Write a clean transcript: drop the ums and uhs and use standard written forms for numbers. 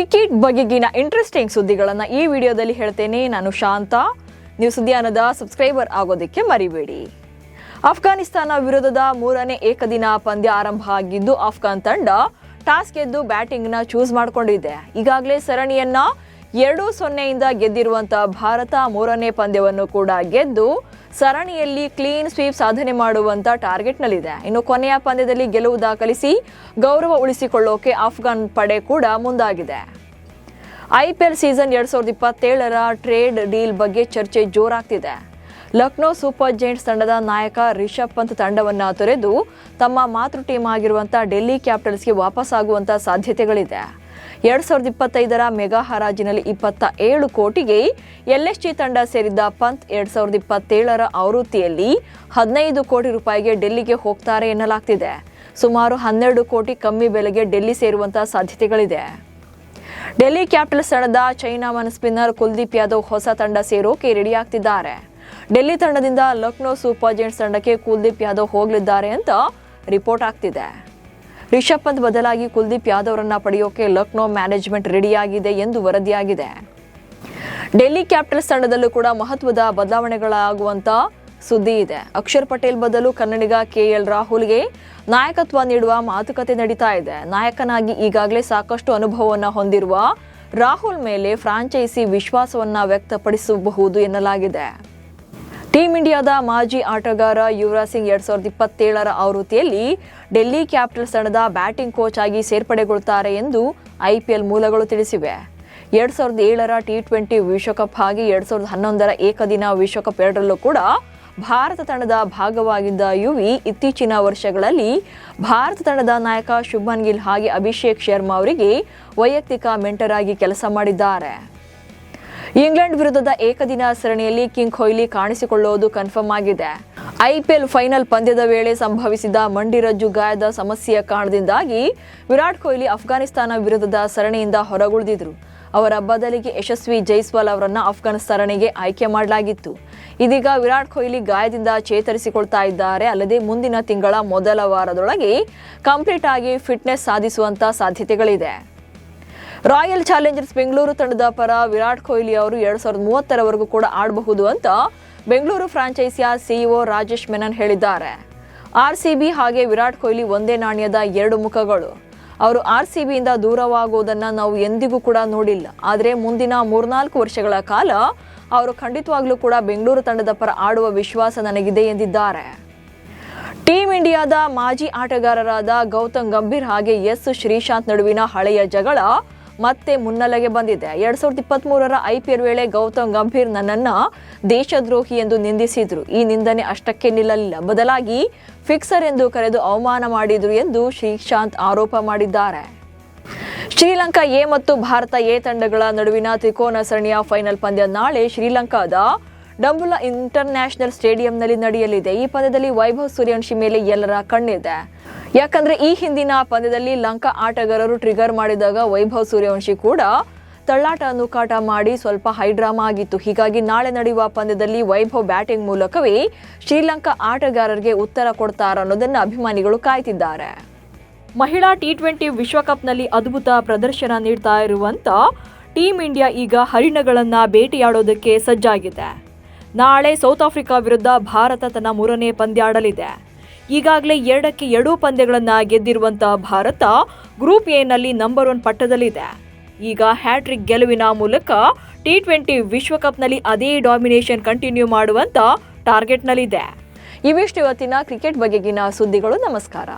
Cricket ಬಗೆಗಿನ interesting ಸುದ್ದಿಗಳನ್ನು ಈ ವಿಡಿಯೋದಲ್ಲಿ ಹೇಳ್ತೇನೆ. ನಾನು ಶಾಂತ. ನೀವು ಸುದ್ದಿಯಾನದ ಸಬ್ಸ್ಕ್ರೈಬರ್ ಆಗೋದಕ್ಕೆ ಮರಿಬೇಡಿ. ಅಫ್ಘಾನಿಸ್ತಾನ ವಿರುದ್ಧದ 3ನೇ ಏಕದಿನ ಪಂದ್ಯ ಆರಂಭ ಆಗಿದ್ದು ಅಫ್ಘಾನ್ ತಂಡ ಟಾಸ್ ಗೆದ್ದು ಬ್ಯಾಟಿಂಗ್ನ ಚೂಸ್ ಮಾಡಿಕೊಂಡಿದೆ. ಈಗಾಗಲೇ ಸರಣಿಯನ್ನ 2-0 ಗೆದ್ದಿರುವಂತಹ ಭಾರತ 3ನೇ ಪಂದ್ಯವನ್ನು ಕೂಡ ಗೆದ್ದು ಸರಣಿಯಲ್ಲಿ ಕ್ಲೀನ್ ಸ್ವೀಪ್ ಸಾಧನೆ ಮಾಡುವಂತ ಟಾರ್ಗೆಟ್ನಲ್ಲಿದೆ. ಇನ್ನು ಕೊನೆಯ ಪಂದ್ಯದಲ್ಲಿ ಗೆಲುವು ದಾಖಲಿಸಿ ಗೌರವ ಉಳಿಸಿಕೊಳ್ಳೋಕೆ ಅಫ್ಘಾನ್ ಪಡೆ ಕೂಡ ಮುಂದಾಗಿದೆ. IPL ಸೀಸನ್ 2027ರ ಟ್ರೇಡ್ ಡೀಲ್ ಬಗ್ಗೆ ಚರ್ಚೆ ಜೋರಾಗ್ತಿದೆ. ಲಕ್ನೋ ಸೂಪರ್ ಜೈಂಟ್ಸ್ ತಂಡದ ನಾಯಕ ರಿಷಬ್ ಪಂತ್ ತಂಡವನ್ನು ತೊರೆದು ತಮ್ಮ ಮಾತೃ ಟೀಮ್ ಆಗಿರುವಂತಹ ಡೆಲ್ಲಿ ಕ್ಯಾಪಿಟಲ್ಸ್ಗೆ ವಾಪಸ್ಸಾಗುವಂತ ಸಾಧ್ಯತೆಗಳಿದೆ. 2025ರ ಮೆಗಾ ಹರಾಜಿನಲ್ಲಿ 27 ಕೋಟಿಗೆ LSG ತಂಡ ಸೇರಿದ್ದ ಪಂತ್ 2027ರ ಆವೃತ್ತಿಯಲ್ಲಿ 15 ಕೋಟಿ ರೂಪಾಯಿಗೆ ಡೆಲ್ಲಿಗೆ ಹೋಗ್ತಾರೆ ಎನ್ನಲಾಗ್ತಿದೆ. ಸುಮಾರು 12 ಕೋಟಿ ಕಮ್ಮಿ ಬೆಲೆಗೆ ಡೆಲ್ಲಿ ಸೇರುವಂತಹ ಸಾಧ್ಯತೆಗಳಿದೆ. ಡೆಲ್ಲಿ ಕ್ಯಾಪಿಟಲ್ಸ್ ತಂಡದ ಚೈನಾಮನ್ ಸ್ಪಿನ್ನರ್ ಕುಲ್ದೀಪ್ ಯಾದವ್ ಹೊಸ ತಂಡ ಸೇರೋಕೆ ರೆಡಿಯಾಗ್ತಿದ್ದಾರೆ. ಡೆಲ್ಲಿ ತಂಡದಿಂದ ಲಕ್ನೋ ಸೂಪರ್ ಜೈಂಟ್ಸ್ ತಂಡಕ್ಕೆ ಕುಲ್ದೀಪ್ ಯಾದವ್ ಹೋಗಲಿದ್ದಾರೆ ಅಂತ ರಿಪೋರ್ಟ್ ಆಗ್ತಿದೆ. ರಿಷಬ್ ಪಂತ್ ಬದಲಾಗಿ ಕುಲ್ದೀಪ್ ಯಾದವ್ರನ್ನ ಪಡೆಯೋಕೆ ಲಕ್ನೋ ಮ್ಯಾನೇಜ್ಮೆಂಟ್ ರೆಡಿಯಾಗಿದೆ ಎಂದು ವರದಿಯಾಗಿದೆ. ಡೆಲ್ಲಿ ಕ್ಯಾಪಿಟಲ್ಸ್ ತಂಡದಲ್ಲೂ ಕೂಡ ಮಹತ್ವದ ಬದಲಾವಣೆಗಳಾಗುವಂತ ಸುದ್ದಿ ಇದೆ. ಅಕ್ಷರ್ ಪಟೇಲ್ ಬದಲು ಕನ್ನಡಿಗ KL ರಾಹುಲ್ಗೆ ನಾಯಕತ್ವ ನೀಡುವ ಮಾತುಕತೆ ನಡೀತಾ ಇದೆ. ನಾಯಕನಾಗಿ ಈಗಾಗಲೇ ಸಾಕಷ್ಟು ಅನುಭವವನ್ನು ಹೊಂದಿರುವ ರಾಹುಲ್ ಮೇಲೆ ಫ್ರಾಂಚೈಸಿ ವಿಶ್ವಾಸವನ್ನ ವ್ಯಕ್ತಪಡಿಸಬಹುದು ಎನ್ನಲಾಗಿದೆ. ಟೀಮ್ ಇಂಡಿಯಾದ ಮಾಜಿ ಆಟಗಾರ ಯುವರಾಜ್ ಸಿಂಗ್ 2027ರ ಆವೃತ್ತಿಯಲ್ಲಿ ಡೆಲ್ಲಿ ಕ್ಯಾಪಿಟಲ್ಸ್ ತಂಡದ ಬ್ಯಾಟಿಂಗ್ ಕೋಚ್ ಆಗಿ ಸೇರ್ಪಡೆಗೊಳ್ಳುತ್ತಾರೆ ಎಂದು IPL ಮೂಲಗಳು ತಿಳಿಸಿವೆ. 2007ರ T20 ವಿಶ್ವಕಪ್ ಹಾಗೆ 2011ರ ಏಕದಿನ ವಿಶ್ವಕಪ್ ಎರಡರಲ್ಲೂ ಕೂಡ ಭಾರತ ತಂಡದ ಭಾಗವಾಗಿದ್ದ ಯುವಿ ಇತ್ತೀಚಿನ ವರ್ಷಗಳಲ್ಲಿ ಭಾರತ ತಂಡದ ನಾಯಕ ಶುಭ್ಮನ್ ಗಿಲ್ ಹಾಗೆ ಅಭಿಷೇಕ್ ಶರ್ಮಾ ಅವರಿಗೆ ವೈಯಕ್ತಿಕ ಮೆಂಟರ್ ಆಗಿ ಕೆಲಸ ಮಾಡಿದ್ದಾರೆ. ಇಂಗ್ಲೆಂಡ್ ವಿರುದ್ಧದ ಏಕದಿನ ಸರಣಿಯಲ್ಲಿ ಕಿಂಗ್ ಕೊಹ್ಲಿ ಕಾಣಿಸಿಕೊಳ್ಳುವುದು ಕನ್ಫರ್ಮ್ ಆಗಿದೆ. IPL ಫೈನಲ್ ಪಂದ್ಯದ ವೇಳೆ ಸಂಭವಿಸಿದ ಮಂಡಿರಜ್ಜು ಗಾಯದ ಸಮಸ್ಯೆಯ ಕಾರಣದಿಂದಾಗಿ ವಿರಾಟ್ ಕೊಹ್ಲಿ ಅಫ್ಘಾನಿಸ್ತಾನ ವಿರುದ್ಧದ ಸರಣಿಯಿಂದ ಹೊರಗುಳಿದಿದ್ರು. ಅವರ ಬದಲಿಗೆ ಯಶಸ್ವಿ ಜೈಸ್ವಾಲ್ ಅವರನ್ನ ಅಫ್ಘಾನ್ ಸರಣಿಗೆ ಆಯ್ಕೆ ಮಾಡಲಾಗಿತ್ತು. ಇದೀಗ ವಿರಾಟ್ ಕೊಹ್ಲಿ ಗಾಯದಿಂದ ಚೇತರಿಸಿಕೊಳ್ತಾ ಇದ್ದಾರೆ. ಅಲ್ಲದೆ ಮುಂದಿನ ತಿಂಗಳ ಮೊದಲ ವಾರದೊಳಗೆ ಕಂಪ್ಲೀಟ್ ಆಗಿ ಫಿಟ್ನೆಸ್ ಸಾಧಿಸುವಂತ ಸಾಧ್ಯತೆಗಳಿದೆ. ರಾಯಲ್ ಚಾಲೆಂಜರ್ಸ್ ಬೆಂಗಳೂರು ತಂಡದ ಪರ ವಿರಾಟ್ ಕೊಹ್ಲಿ ಅವರು 2030ರವರೆಗೂ ಕೂಡ ಆಡಬಹುದು ಅಂತ ಬೆಂಗಳೂರು ಫ್ರಾಂಚೈಸಿಯ CEO ರಾಜೇಶ್ ಮೆನನ್ ಹೇಳಿದ್ದಾರೆ. RCB ಹಾಗೆ ವಿರಾಟ್ ಕೊಹ್ಲಿ ಒಂದೇ ನಾಣ್ಯದ 2 ಮುಖಗಳು. ಅವರು RCBಯಿಂದ ದೂರವಾಗುವುದನ್ನು ನಾವು ಎಂದಿಗೂ ಕೂಡ ನೋಡಿಲ್ಲ. ಆದರೆ ಮುಂದಿನ 3-4 ವರ್ಷಗಳ ಕಾಲ ಅವರು ಖಂಡಿತವಾಗ್ಲೂ ಕೂಡ ಬೆಂಗಳೂರು ತಂಡದ ಪರ ಆಡುವ ವಿಶ್ವಾಸ ನನಗಿದೆ ಎಂದಿದ್ದಾರೆ. ಟೀಮ್ ಇಂಡಿಯಾದ ಮಾಜಿ ಆಟಗಾರರಾದ ಗೌತಮ್ ಗಂಭೀರ್ ಹಾಗೆ S ಶ್ರೀಶಾಂತ್ ನಡುವಿನ ಹಳೆಯ ಜಗಳ ಮತ್ತೆ ಮುನ್ನೆಲೆಗೆ ಬಂದಿದೆ. 2023ರ IPL ವೇಳೆ ಗೌತಮ್ ಗಂಭೀರ್ ನನ್ನನ್ನ ದೇಶದ್ರೋಹಿ ಎಂದು ನಿಂದಿಸಿದ್ರು. ಈ ನಿಂದನೆ ಅಷ್ಟಕ್ಕೆ ನಿಲ್ಲಲಿಲ್ಲ, ಬದಲಾಗಿ ಫಿಕ್ಸರ್ ಎಂದು ಕರೆದು ಅವಮಾನ ಮಾಡಿದ್ರು ಎಂದು ಶ್ರೀಶಾಂತ್ ಆರೋಪ ಮಾಡಿದ್ದಾರೆ. ಶ್ರೀಲಂಕಾ ಎ ಮತ್ತು ಭಾರತ ಎ ತಂಡಗಳ ನಡುವಿನ ತ್ರಿಕೋನ ಸರಣಿಯ ಫೈನಲ್ ಪಂದ್ಯ ನಾಳೆ ಶ್ರೀಲಂಕಾದ ಡಂಬುಲಾ ಇಂಟರ್ನ್ಯಾಷನಲ್ ಸ್ಟೇಡಿಯಂನಲ್ಲಿ ನಡೆಯಲಿದೆ. ಈ ಪಂದ್ಯದಲ್ಲಿ ವೈಭವ್ ಸೂರ್ಯವಂಶಿ ಮೇಲೆ ಎಲ್ಲರ ಕಣ್ಣಿದೆ. ಯಾಕಂದ್ರೆ ಈ ಹಿಂದಿನ ಪಂದ್ಯದಲ್ಲಿ ಲಂಕಾ ಆಟಗಾರರು ಟ್ರಿಗರ್ ಮಾಡಿದಾಗ ವೈಭವ್ ಸೂರ್ಯವಂಶಿ ಕೂಡ ತಳ್ಳಾಟ ನೂಕಾಟ ಮಾಡಿ ಸ್ವಲ್ಪ ಹೈಡ್ರಾಮಾ ಆಗಿತ್ತು. ಹೀಗಾಗಿ ನಾಳೆ ನಡೆಯುವ ಪಂದ್ಯದಲ್ಲಿ ವೈಭವ್ ಬ್ಯಾಟಿಂಗ್ ಮೂಲಕವೇ ಶ್ರೀಲಂಕಾ ಆಟಗಾರರಿಗೆ ಉತ್ತರ ಕೊಡ್ತಾರ ಅನ್ನೋದನ್ನು ಅಭಿಮಾನಿಗಳು ಕಾಯ್ತಿದ್ದಾರೆ. ಮಹಿಳಾ T20 ವಿಶ್ವಕಪ್ನಲ್ಲಿ ಅದ್ಭುತ ಪ್ರದರ್ಶನ ನೀಡ್ತಾ ಇರುವಂತ ಟೀಮ್ ಇಂಡಿಯಾ ಈಗ ಹರಿಣಗಳನ್ನ ಬೇಟೆಯಾಡೋದಕ್ಕೆ ಸಜ್ಜಾಗಿದೆ. ನಾಳೆ ಸೌತ್ ಆಫ್ರಿಕಾ ವಿರುದ್ಧ ಭಾರತ ತನ್ನ 3ನೇ ಪಂದ್ಯ ಆಡಲಿದೆ. ಈಗಾಗಲೇ 2 ಪಂದ್ಯಗಳನ್ನು ಗೆದ್ದಿರುವಂತಹ ಭಾರತ ಗ್ರೂಪ್ ಎನಲ್ಲಿ ನಂಬರ್ 1 ಪಟ್ಟದಲ್ಲಿದೆ. ಈಗ ಹ್ಯಾಟ್ರಿಕ್ ಗೆಲುವಿನ ಮೂಲಕ T20 ವಿಶ್ವಕಪ್ನಲ್ಲಿ ಅದೇ ಡಾಮಿನೇಷನ್ ಕಂಟಿನ್ಯೂ ಮಾಡುವಂತ ಟಾರ್ಗೆಟ್ನಲ್ಲಿದೆ. ಇವಿಷ್ಟು ಇವತ್ತಿನ ಕ್ರಿಕೆಟ್ ಬಗೆಗಿನ ಸುದ್ದಿಗಳು. ನಮಸ್ಕಾರ.